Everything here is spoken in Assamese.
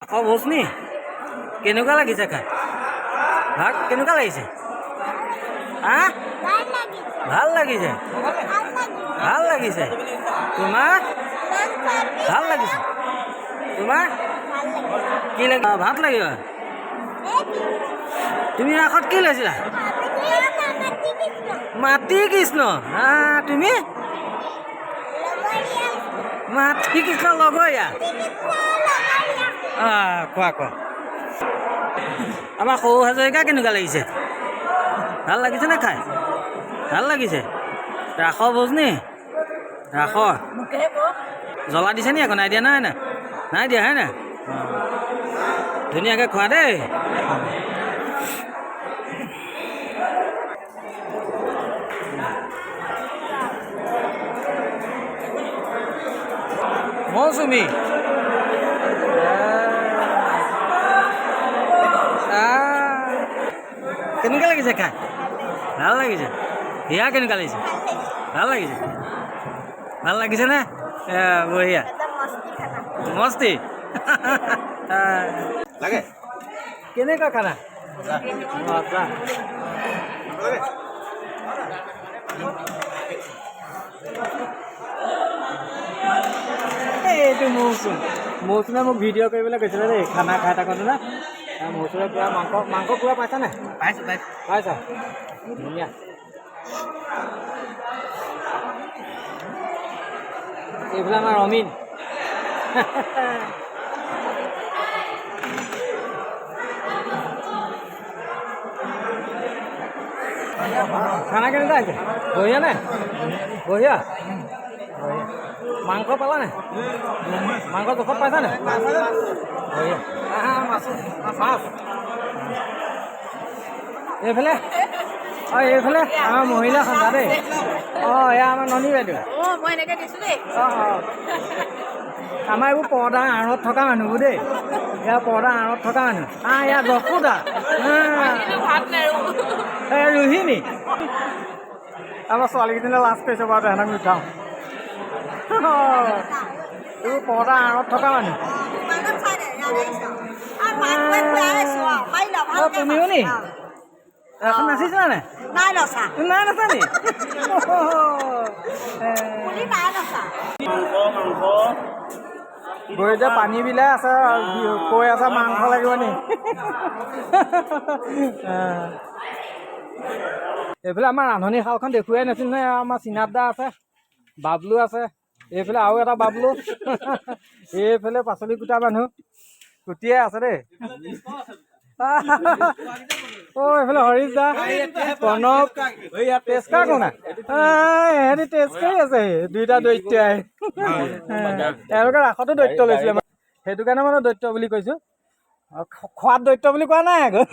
ৰাসৰ ভোজ নি কেনেকুৱা লাগিছে খাই ভাত কেনেকুৱা লাগিছে হা ভাল লাগিছে ভাল লাগিছে তোমাৰ ভাল লাগিছে তোমাৰ কি লাগিব ভাত লাগিব তুমি ৰাসত কি লৈছিলা মাটি কৃষ্ণ তুমি মাটি কৃষ্ণ লগৰীয়া কোৱা কোৱা আমাৰ সৰু হাজৰিকা কেনেকুৱা লাগিছে ভাল লাগিছে নে খাই ভাল লাগিছে ৰাসৰ ভোজ নি ৰাসৰ জ্বলা দিছে নি আকৌ নাই দিয়া নাই নাই দিয়া হয় নাই ধুনীয়াকৈ খোৱা দেই মৌচুমী কেনেকুৱা লাগিছে খাই ভাল লাগিছে হিয়া কেনেকুৱা লাগিছে ভাল লাগিছে নে বঢ়িয়া মস্তি লাগে কেনেকুৱা খানা এইটো মৌচুমে মোক ভিডিঅ' কৰিবলৈ কৈছিলে দেই খানা খাই থাকোঁতে না মৌচুমে পূৰা মাংস পূৰা পাইছা নাই পাইছা ধুনীয়া এইফালে আমাৰ অমিন খানা কেনেকুৱা হৈছে বঢ়িয়া নে বঢ়িয়া মাংস পালা নাই মাংস জোখত পাইছা নাই বঢ়িয়া মাছ এইফালে এইফালে আমাৰ মহিলা সন্থা দেই এয়া আমাৰ ননী বাইদেউ আমাৰ এইবোৰ পৰ্দাৰ আঁৰত থকা মানুহবোৰ দেই এয়া পৰ্দাৰ আঁৰত থকা মানুহ এয়া দকুদা ৰোহিণী আমাৰ ছোৱালীকেইজনীয়ে লাজ কৰিছে বাৰু তেহেঁতক নুঠাওঁ এইবোৰ পৰ্দাৰ আঁৰত থকা মানুহ তুমিও নি এখন নাচিছিলা নাই নাই নচা নি গৈ পানী বিলাই আছে কৈ আছে মাংস লাগিব নি এইফালে আমাৰ ৰান্ধনি শালখন দেখুৱাই নাছিল নহয় আমাৰ চিনাদা আছে বাবলু আছে এইফালে আৰু এটা বাবলু এইফালে পাচলি কুটা মানুহ কুটিয়াই আছে দেই এইফালে হৰিশ দা প্ৰণৱ তেজকা কোনা সিহঁতি তেজ কৰি আছে দুইটা দৈত্যই এওঁলোকে ৰাসতো দৈত্য লৈছিলে সেইটো কাৰণে মানে দৈত্য বুলি কৈছো খোৱাত দৈত্য বুলি কোৱা নাই আকৌ